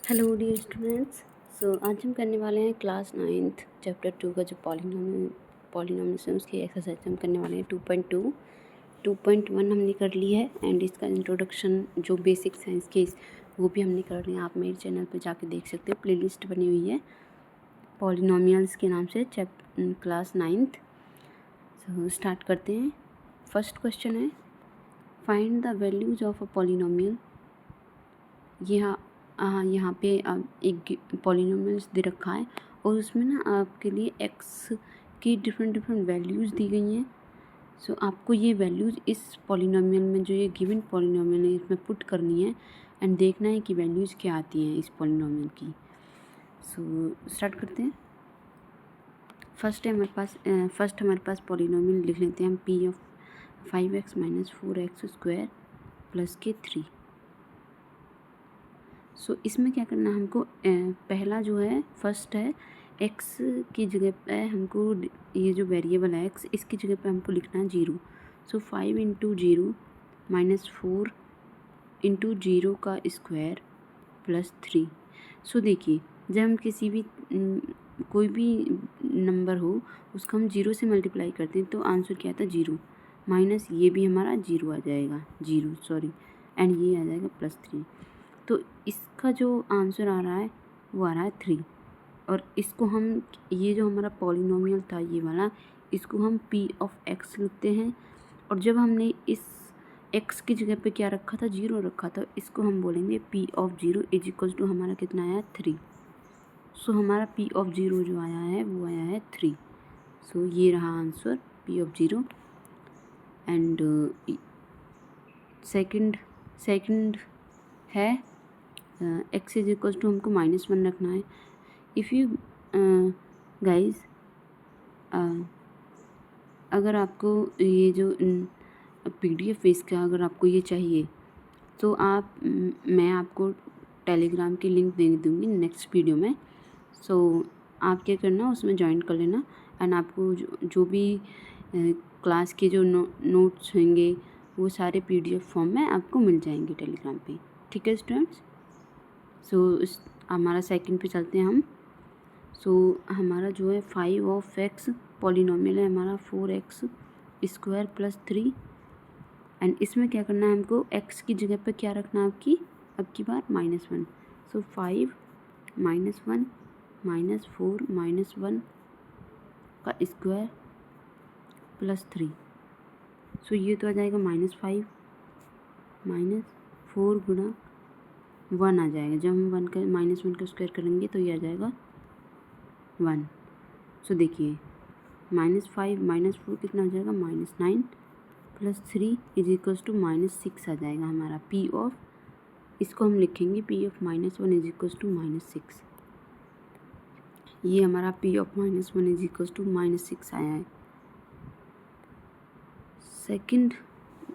Hello dear students. आज हम करने वाले हैं क्लास 9th चैप्टर 2 का जो पॉलिनोमियल्स है उसकी एक्सरसाइज हम करने वाले हैं 2.2। 2.1 हमने कर ली है एंड इसका इंट्रोडक्शन जो बेसिक्स हैं इसके वो भी हमने कर लिया। आप मेरे चैनल पे जाके देख सकते हो, प्लेलिस्ट बनी हुई है पॉलिनोमियल्स के नाम से क्लास 9th। स्टार्ट करते हैं। फर्स्ट क्वेश्चन है find the values of a polynomial. यहाँ पे एक पॉलिनोमियल्स दे रखा है और उसमें ना आपके लिए एक्स की डिफरेंट वैल्यूज़ दी गई हैं। सो आपको ये वैल्यूज़ इस पॉलिनोमियल में जो ये गिवन पॉलिनोमियल है इसमें पुट करनी है एंड देखना है कि वैल्यूज़ क्या आती हैं इस पॉलिनोमियल की। सो स्टार्ट करते हैं। फर्स्ट हमारे पास पॉलिनोमियल लिख लेते हैं हम P of 5x minus 4x² plus के 3। सो इसमें क्या करना है हमको, पहला जो है फर्स्ट है x की जगह पे हमको ये जो वेरिएबल है x इसकी जगह पे हमको लिखना है 0। सो 5 इंटू 0 माइनस 4 इंटू 0 का स्क्वायर प्लस 3। सो देखिए जब हम किसी भी कोई भी नंबर हो उसका हम 0 से मल्टीप्लाई करते हैं तो आंसर क्या आता है 0 माइनस ये भी हमारा 0 आ जाएगा, एंड ये आ जाएगा प्लस 3। तो इसका जो आंसर आ रहा है वो आ रहा है 3। और इसको हम ये जो हमारा पॉलिनोमियल था ये वाला इसको हम p ऑफ x लिखते हैं। और जब हमने इस x की जगह पे क्या रखा था 0 रखा था, इसको हम बोलेंगे p of 0 is equal to हमारा कितना आया 3। सो हमारा p ऑफ 0 जो आया है वो आया है 3। सो ये रहा answer p of 0। And second है x इज इक्वल टू हमको -1 रखना है। इफ़ यू गाइज अगर आपको ये जो PDF इसका अगर आपको ये चाहिए तो मैं आपको टेलीग्राम की लिंक दे दूँगी नेक्स्ट वीडियो में। सो आप क्या करना उसमें ज्वाइन कर लेना एंड आपको जो भी क्लास के जो नोट्स होंगे वो सारे PDF फॉर्म में आपको मिल जाएंगे टेलीग्राम पे। ठीक है स्टूडेंट्स। सो हमारा सेकंड पे चलते हैं हम। सो हमारा जो है 5 ऑफ x पॉलिनोमियल है हमारा 4x² प्लस 3। एंड इसमें क्या करना है हमको x की जगह पे क्या रखना है अब की बार -1। सो 5 -1 -4 -1 का स्क्वायर प्लस 3। सो ये तो आ जाएगा -5 -4 गुणा 1 आ जाएगा। जब हम -1 का स्क्वायर करेंगे तो ये आ जाएगा 1। सो देखिए -5 -4 कितना हो जाएगा -9 प्लस 3 इज इक्वल्स टू -6 आ जाएगा हमारा p ऑफ, इसको हम लिखेंगे p of -1 is equals to -6। ये हमारा p of -1 is equals to -6 आया है।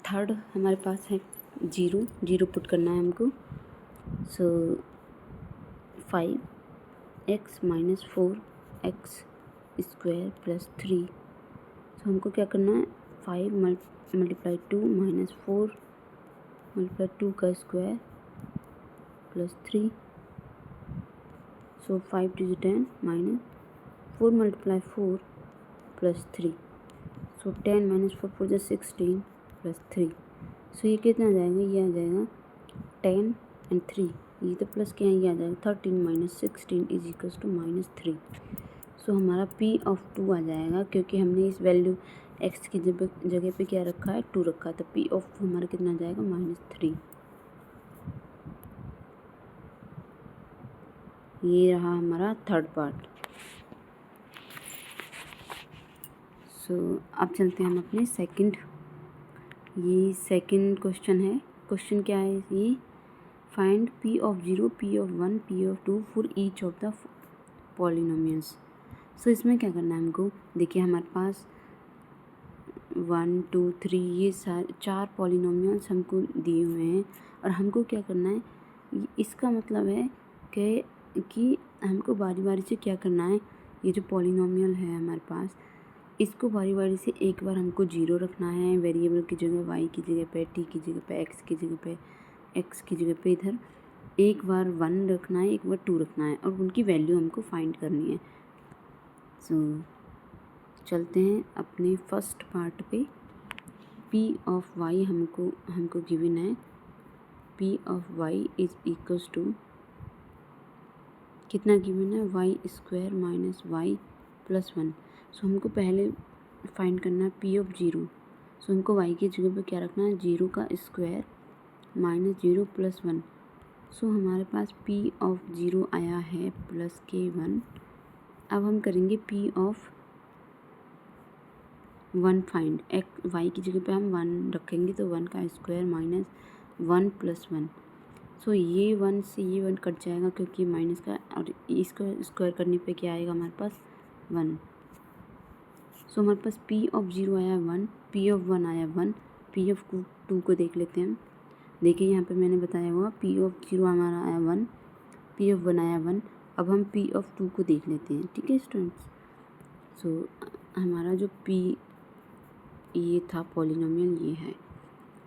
थर्ड हमारे पास है 0 पुट करना है हमको। सो 5x माइनस 4x² प्लस 3। सो हमको क्या करना है 5 मल्टीप्लाई 2 माइनस 4 मल्टीप्लाई 2 का square plus 3। So 5 two 10 minus 4 multiply 4 plus 3। So 10 minus 4 4 जो 16 प्लस 3। सो ये कितना आ जाएगा, ये आ जाएगा 10 एंड 3, ये तो प्लस क्या है ये आ जाएगा 13 माइनस 16 इज इक्वल्स टू -3। सो हमारा p ऑफ 2 आ जाएगा क्योंकि हमने इस वैल्यू x की जगह पे क्या रखा है 2 रखा है, तो p ऑफ 2 हमारा कितना आ जाएगा -3। ये रहा हमारा थर्ड पार्ट। सो अब चलते हैं हम अपने सेकंड क्वेश्चन है। क्वेश्चन क्या है ये, find p of 0 p of 1 p of 2 for each of the polynomials. So इसमें क्या करना है हमको, देखिए हमारे पास 1 2 3 ये 4 पॉलिनोमियल्स हमको दिए हुए हैं और हमको क्या करना है, इसका मतलब है कि हमको बारी बारी से क्या करना है, ये जो पॉलिनोमियल है हमारे पास इसको बारी बारी से एक बार हमको 0 रखना है वेरिएबल की जगह, y की जगह पे, t की जगह पे, x की जगह पे, x की जगह पे इधर, एक बार 1 रखना है, एक बार 2 रखना है और उनकी वैल्यू हमको फाइंड करनी है। सो चलते हैं अपने फर्स्ट पार्ट पे। p ऑफ y हमको गिवन है, p of y is equals to कितना गिवन है, y² माइनस y प्लस 1। सो हमको पहले फाइंड करना है p ऑफ 0। सो हमको y की जगह पे क्या रखना है, 0 का स्क्वायर माइनस 0 प्लस 1। सो हमारे पास p ऑफ 0 आया है प्लस k1। अब हम करेंगे p ऑफ 1 फाइंड। y की जगह पे हम 1 रखेंगे तो 1 का स्क्वायर माइनस 1 प्लस 1। सो ये 1 से ये 1 कट जाएगा क्योंकि माइनस का, और इसका स्क्वायर करने पे क्या आएगा हमारे पास 1। सो हमारे पास p ऑफ 0 आया 1, p ऑफ 1 आया 1, p ऑफ 2 को देख लेते हैं हम। देखिए यहाँ पे मैंने बताया हुआ p ऑफ 0 हमारा आया 1, p ऑफ 1 आया 1। अब हम p ऑफ 2 को देख लेते हैं, ठीक है स्टूडेंट्स। सो हमारा जो p ये था पॉलिनोमियल ये है।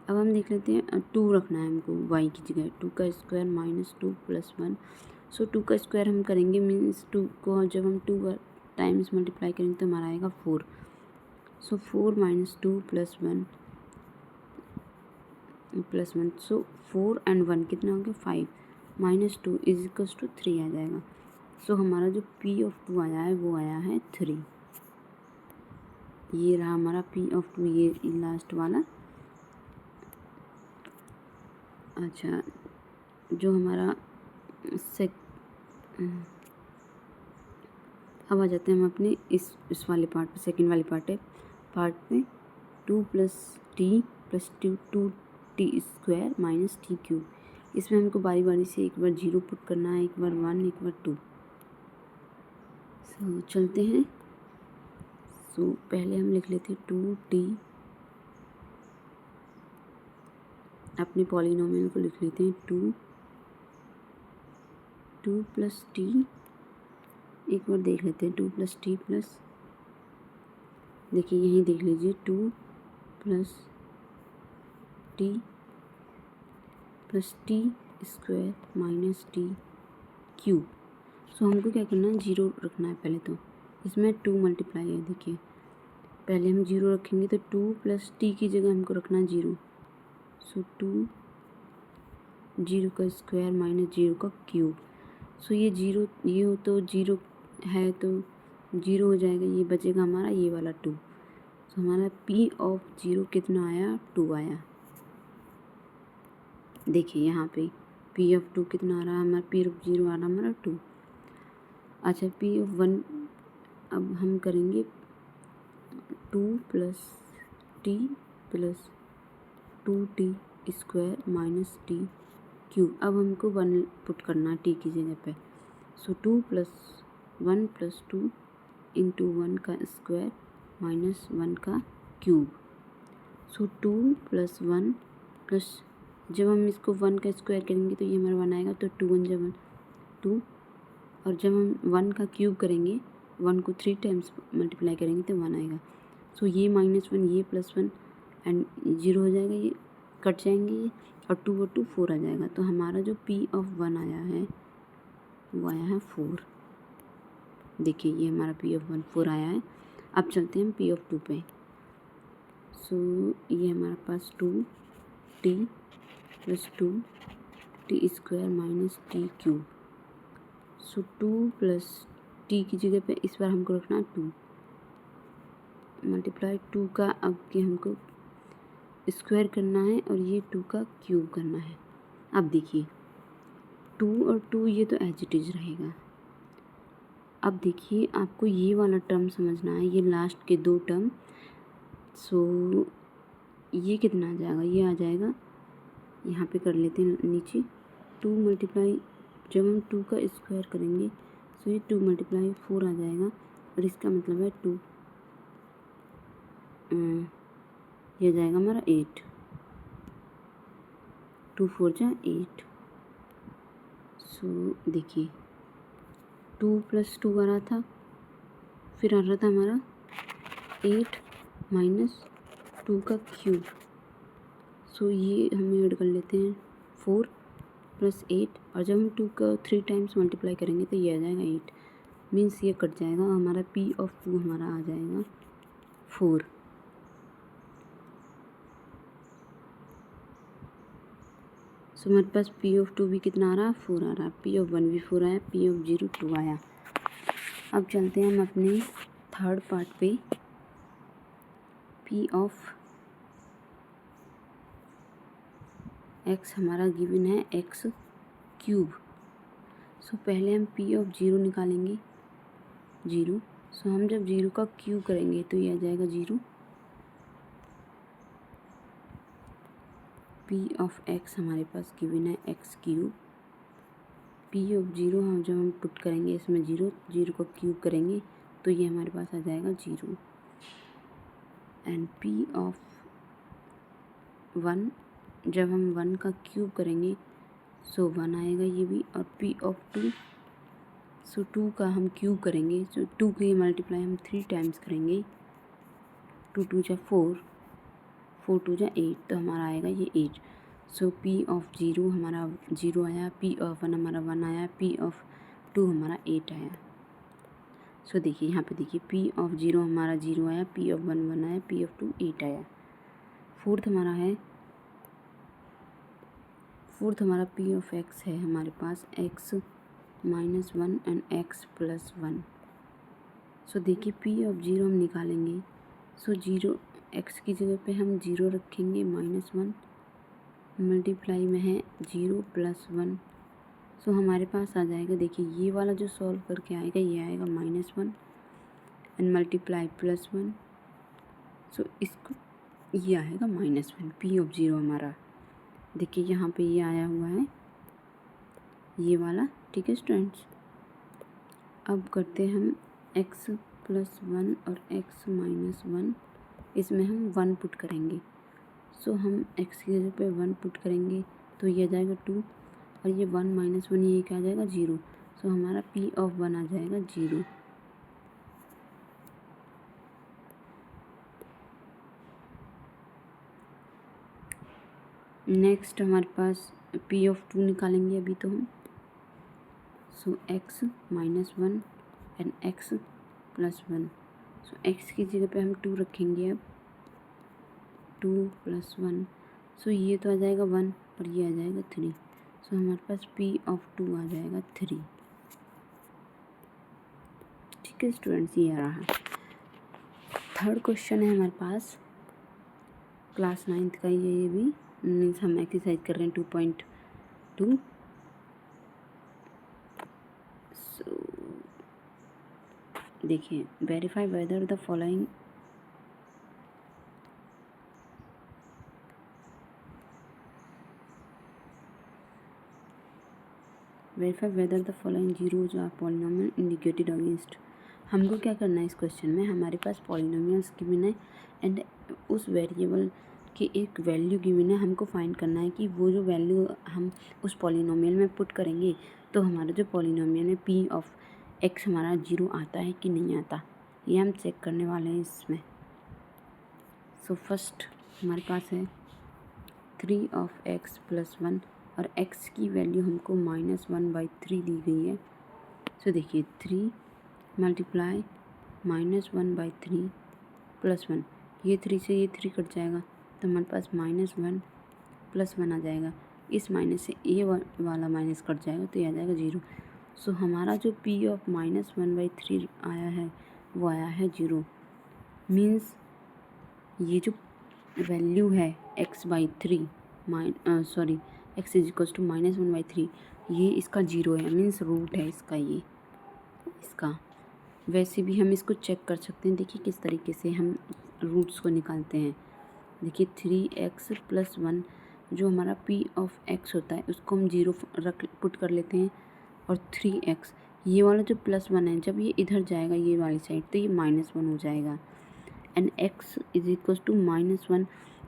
अब हम देख लेते हैं 2 रखना है हमको y की जगह, 2 का स्क्वायर माइनस 2 प्लस 1। सो 2 का स्क्वायर हम करेंगे मीन्स 2 को जब हम 2 टाइम्स मल्टीप्लाई करेंगे तो हमारा आएगा 4। सो 4 minus 2 plus 1 plus 1। So 4 and 1 कितना हो गया 5 माइनस 2 इज इक्वल्स टू 3 आ जाएगा। सो हमारा जो p ऑफ 2 आया है वो आया है 3। ये रहा हमारा p ऑफ 2, ये लास्ट वाला। अच्छा, जो हमारा अब आ जाते हैं हम अपने इस वाले पार्ट पे, सेकंड वाले पार्ट पे 2 plus t plus 2 T square minus t cube. इसमें हमको बारी बारी से एक बार 0 पुट करना है, एक बार 1, एक बार 2। सो चलते हैं। सो पहले हम लिख लेते हैं 2t, अपने पॉलिनोमियल को लिख लेते हैं 2 प्लस टी, एक बार देख लेते हैं 2 प्लस टी प्लस, देखिए यहीं देख लीजिए 2 plus t plus t square minus t cube. So हमको क्या करना है, 0 रखना है पहले। तो इसमें 2 मल्टीप्लाई है, देखिए पहले हम 0 रखेंगे तो 2 प्लस टी की जगह हमको रखना है 0। सो 2 0 का स्क्वायर माइनस 0 का क्यूब। सो ये 0, ये हो तो 0 है तो 0 हो जाएगा, ये बचेगा हमारा ये वाला 2। सो हमारा p ऑफ 0 कितना आया, 2 आया। देखिए यहाँ पे p ऑफ 2 कितना आ रहा है हमारा, p ऑफ 0 आ रहा है हमारा 2। अच्छा p ऑफ 1 अब हम करेंगे 2 plus t plus 2t square minus t cube. अब हमको 1 पुट करना है t की जगह पे। सो 2 प्लस 1 प्लस 2 इंटू 1 का स्क्वायर माइनस 1 का क्यूब। सो 2 प्लस 1 प्लस, जब हम इसको 1 का स्क्वायर करेंगे तो ये हमारा 1 आएगा, तो 2 1 जब 2, और जब हम 1 का क्यूब करेंगे, 1 को 3 टाइम्स मल्टीप्लाई करेंगे तो 1 आएगा। सो ये माइनस 1, ये प्लस 1 एंड 0 हो जाएगा, ये कट जाएंगे ये, और 2 और 2 4 आ जाएगा। तो हमारा जो p ऑफ 1 आया है वो आया है 4। देखिए ये हमारा p ऑफ 1 4 आया है। अब चलते हैं हम p ऑफ 2 पे। सो ये हमारे पास 2t plus 2t square minus t cube. So 2 plus t की जगह पे इस बार हमको रखना है 2 मल्टीप्लाई 2 का, अब के हमको स्क्वायर करना है और ये 2 का क्यूब करना है। अब देखिए 2 और 2 ये तो एज इट इज रहेगा। अब देखिए आपको ये वाला टर्म समझना है, ये लास्ट के 2 टर्म। सो ये कितना आ जाएगा, ये आ जाएगा, यहाँ पे कर लेते हैं नीचे 2 मल्टीप्लाई, जब हम 2 का स्क्वायर करेंगे सो ये 2 मल्टीप्लाई 4 आ जाएगा, और इसका मतलब है 2, ये जाएगा हमारा 8, 2 4 जा 8। सो देखिए 2 प्लस 2 आ रहा था, फिर आ रहा था हमारा 8 माइनस 2 का क्यूब। सो ये हम ऐड कर लेते हैं 4 प्लस 8 और जब हम 2 का 3 टाइम्स मल्टीप्लाई करेंगे तो ये आ जाएगा 8, मीन्स ये कट जाएगा, हमारा P ऑफ 2 हमारा आ जाएगा 4। सो हमारे पास P ऑफ 2 भी कितना आ रहा है, 4 आ रहा है, P ऑफ 1 भी 4 आया, P ऑफ 0 2 आया। अब चलते हैं हम अपने थर्ड पार्ट पे। P ऑफ x हमारा गिवन है x क्यूब। सो पहले हम P ऑफ 0 निकालेंगे, 0। सो हम जब 0 का क्यूब करेंगे तो ये आ जाएगा 0। P ऑफ x हमारे पास गिवन है x क्यूब। P ऑफ 0 हम जब हम पुट करेंगे इसमें 0 का क्यूब करेंगे तो ये हमारे पास आ जाएगा 0। एंड P ऑफ 1 जब हम 1 का क्यूब करेंगे सो 1 आएगा ये भी। और P ऑफ 2 सो 2 का हम क्यूब करेंगे, सो 2 की मल्टीप्लाई हम 3 टाइम्स करेंगे, 2 2 जा 4, 4 2 जा 8, तो हमारा आएगा ये 8। सो P ऑफ 0 हमारा 0 आया, P ऑफ 1 हमारा 1 आया, P ऑफ 2 हमारा 8 आया। सो देखिए यहाँ पे देखिए P ऑफ 0 हमारा 0 आया, P ऑफ 1 1 आया, P ऑफ 2 8 आया। फोर्थ हमारा P ऑफ x है हमारे पास x minus 1 and x plus 1। सो देखिए P ऑफ 0 हम निकालेंगे, सो 0 x की जगह पे हम 0 रखेंगे, माइनस 1 मल्टीप्लाई में है 0 प्लस 1। सो हमारे पास आ जाएगा, देखिए ये वाला जो सॉल्व करके आएगा ये आएगा -1 एंड मल्टीप्लाई +1। सो इसको ये आएगा -1 P ऑफ 0 हमारा। देखिए यहाँ पे ये आया हुआ है ये वाला, ठीक है स्टूडेंट्स। अब करते हैं हम x प्लस 1 और x माइनस 1, इसमें हम 1 पुट करेंगे। सो हम x की जगह पे 1 पुट करेंगे तो ये आ जाएगा 2, और ये 1 माइनस 1 ये क्या आ जाएगा 0। सो हमारा P ऑफ 1 आ जाएगा 0। नेक्स्ट हमारे पास P ऑफ 2 निकालेंगे अभी तो हम। सो x minus 1 and x plus 1। So x की जगह पे हम 2 रखेंगे, अब 2 प्लस 1, सो ये तो आ जाएगा 1 और ये आ जाएगा 3। सो हमारे पास P ऑफ 2 आ जाएगा 3। ठीक है स्टूडेंट्स, ये आ रहा है। थर्ड क्वेश्चन है हमारे पास क्लास 9th का ये भी मीन्स हम एक्सरसाइज कर रहे हैं 2.2। सो देखिए, verify whether the following zeros are polynomial indicated against. हमको क्या करना है इस क्वेश्चन में, हमारे पास पॉलिनोमियल्स गिवन है एंड उस वेरिएबल की एक वैल्यू गिवन है। हमको फाइंड करना है कि वो जो वैल्यू हम उस पॉलिनोमियल में पुट करेंगे तो हमारा जो पॉलिनोमियल है P ऑफ x हमारा 0 आता है कि नहीं आता, ये हम चेक करने वाले हैं इसमें। सो फर्स्ट हमारे पास है 3 ऑफ x प्लस 1 और x की वैल्यू हमको -1/3 दी गई है। सो देखिए 3 मल्टीप्लाई -1/3 प्लस 1, ये 3 से ये 3 कट जाएगा तो हमारे पास -1 प्लस 1 आ जाएगा। इस माइनस से ये वाला माइनस कट जाएगा तो ये आ जाएगा 0। सो हमारा जो P ऑफ -1/3 आया है वो आया है 0। मीन्स ये जो वैल्यू है x/3 x is equals to -1/3, ये इसका 0 है, मीन्स रूट है इसका, ये इसका। वैसे भी हम इसको चेक कर सकते हैं, देखिए किस तरीके से हम रूट्स को निकालते हैं। देखिए 3x प्लस 1 जो हमारा P ऑफ x होता है उसको हम 0 पुट कर लेते हैं, और 3x ये वाला जो +1 है जब ये इधर जाएगा ये वाली साइड तो ये -1 हो जाएगा, and x is equals to -1।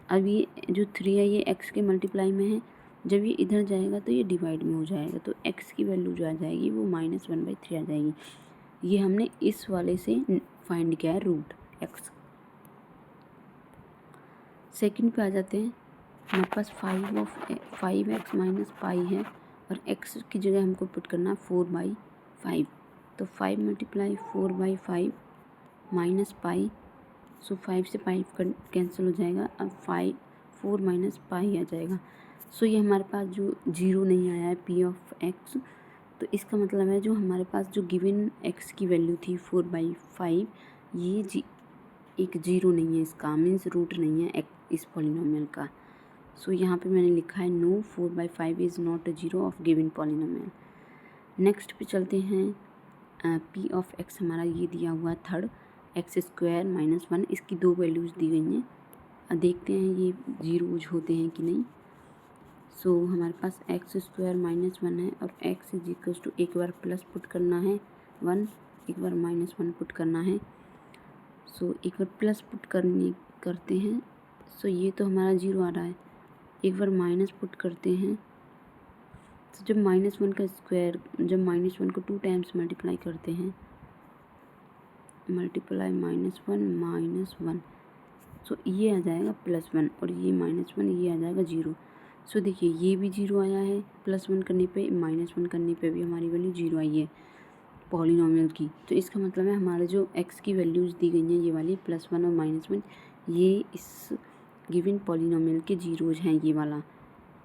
अब ये जो 3 है ये x के मल्टीप्लाई में है, जब ये इधर जाएगा तो ये डिवाइड में हो जाएगा, तो x की वैल्यू जो आ जाएगी वो -1/3 आ जाएगी। ये हमने इस वाले से फाइंड किया है रूट x। सेकंड पे आ जाते हैं, हमारे पास 5x माइनस पाई है और x की जगह हमको पुट करना 4/5। तो 5 × 4/5 माइनस पाई, सो 5 से 5 कैंसिल हो जाएगा। अब 4 - पाई आ जाएगा। सो ये हमारे पास जो 0 नहीं आया है p ऑफ x, तो इसका मतलब है जो हमारे पास जो गिवन x की वैल्यू थी 4/5, ये एक 0 नहीं है, इसका मीन्स रूट नहीं है इस पॉलिनोमियल का। सो यहाँ पे मैंने लिखा है no 4/5 is not a 0 of given polynomial. Next पे चलते हैं। p ऑफ x हमारा ये दिया हुआ है थर्ड, x² - 1, इसकी 2 वैल्यूज़ दी गई हैं। अब देखते हैं ये जीरोज होते हैं कि नहीं। सो हमारे पास x² - 1 है और x = एक बार प्लस पुट करना है 1, एक बार -1 पुट करना है। सो एक बार प्लस पुट करते हैं, सो ये तो हमारा 0 आ रहा है। एक बार माइनस पुट करते हैं, तो जब -1 का स्क्वायर, जब -1 को 2 टाइम्स मल्टीप्लाई करते हैं, मल्टीप्लाई -1, सो ये आ जाएगा +1 और ये -1, ये आ जाएगा 0। सो देखिए ये भी 0 आया है, +1 करने पे, -1 करने पे भी हमारी वैल्यू 0 आई है पॉलिनोमियल की। तो इसका मतलब है हमारे जो x की वैल्यूज़ दी गई हैं ये वाली +1 और -1, ये इस गिवन पॉलिनोमियल के जीरोज हैं ये वाला।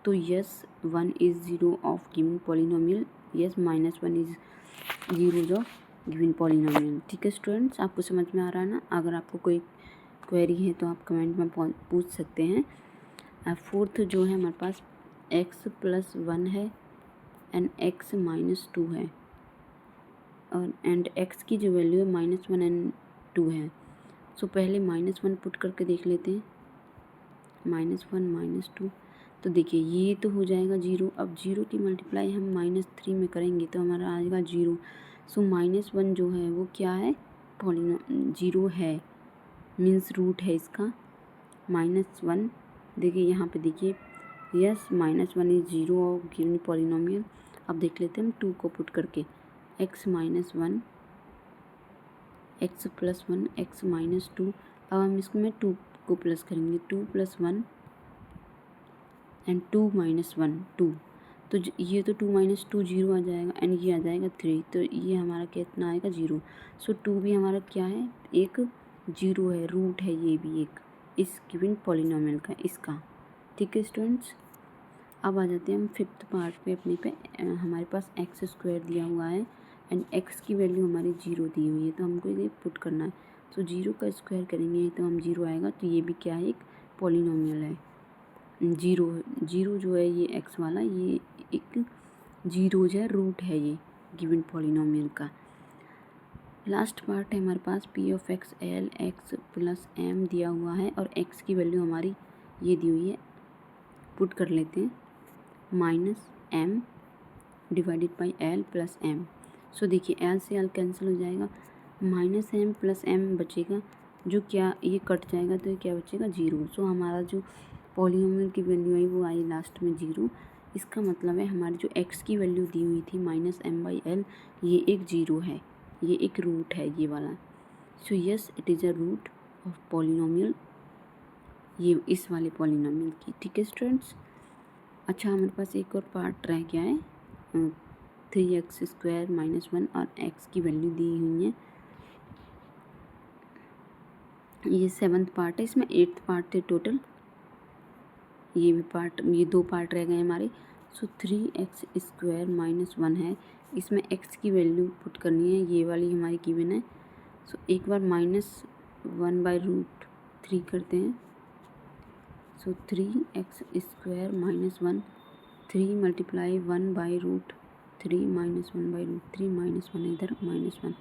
तो yes 1 is 0 of given polynomial, yes -1 is zeros of given polynomial. ठीक है स्टूडेंट्स, आपको समझ में आ रहा है ना। अगर आपको कोई क्वेरी है तो आप कमेंट में पूछ सकते हैं। फोर्थ जो है हमारे पास x + 1 है एंड x - 2 है, और एंड x की जो वैल्यू है -1 एंड 2 है। सो पहले -1 पुट करके देख लेते हैं, -1 - 2, तो देखिए ये तो हो जाएगा 0। अब 0 की मल्टीप्लाई हम -3 में करेंगे तो हमारा आएगा 0। सो -1 जो है वो क्या है, 0 है, मीन्स रूट है इसका -1। देखिए यहाँ पे देखिए, yes -1 is 0 of given polynomial. अब देख लेते हैं हम 2 को पुट करके, x - 1, x + 1, x - 2। अब हम इसमें 2 को प्लस करेंगे, 2 + 1 एंड 2 - 1 2। तो ये तो 2 - 2 0 आ जाएगा एंड ये आ जाएगा 3, तो ये हमारा कितना आएगा 0। सो 2 भी हमारा क्या है, एक 0 है, रूट है ये भी एक इस गिवन पॉलिनोमियल का, इसका। ठीक है स्टूडेंट्स, अब आ जाते हैं हम 5th पार्ट पे अपने पे। हमारे पास x² दिया हुआ है एंड x की वैल्यू हमारी 0 दी हुई है, तो हमको ये पुट करना है। तो 0 का स्क्वायर करेंगे तो हम 0 आएगा, तो ये भी क्या है, एक पॉलिनोमियल है। 0 जो है ये x वाला, ये एक 0 है, रूट है ये गिवन पॉलिनोमियल का। लास्ट पार्ट है हमारे पास p of x l x + m दिया हुआ है और x की वैल्यू हमारी ये दी हुई है, पुट कर लेते हैं -m / l + m। सो देखिए l से l कैंसिल हो जाएगा, -m + m बचेगा, जो क्या ये कट जाएगा तो ये क्या बचेगा 0। सो हमारा जो पॉलिनोमियल की वैल्यू आई वो आई लास्ट में 0। इसका मतलब है हमारी जो x की वैल्यू दी हुई थी -m/l, ये एक 0 है, ये एक रूट है ये वाला। So yes it is a root of polynomial, ये इस वाले पॉलिनोमियल की। ठीक है स्टूडेंट्स। अच्छा हमारे पास एक और पार्ट रह गया है, 3x² - 1 और x की वैल्यू दी हुई है, ये 7th पार्ट है। इसमें 8th पार्ट थे टोटल, ये भी पार्ट, ये 2 पार्ट रह गए हमारे। सो 3x² - 1 है, इसमें x की वैल्यू पुट करनी है, ये वाली हमारी गिवन है। सो एक बार -1/√3 करते हैं, सो 3x² - 1, 3 × 1/√3 -1/√3 -1 इधर -1।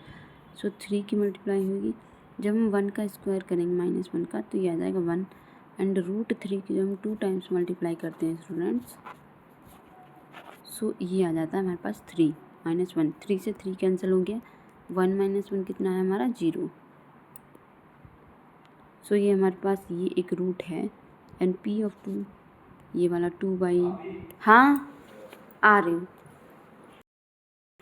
सो 3 की मल्टीप्लाई होगी, जब हम 1 का स्क्वायर करेंगे -1 का तो ये आ जाएगा 1 एंड √3 की जब हम 2 टाइम्स मल्टीप्लाई करते हैं स्टूडेंट्स, सो ये आ जाता है हमारे पास 3 -1, 3 से 3 कैंसिल हो गया, 1 - 1 कितना है हमारा 0। सो ये हमारे पास ये एक रूट है एंड p ऑफ 2, ये वाला 2/, हाँ आ रही हूँ।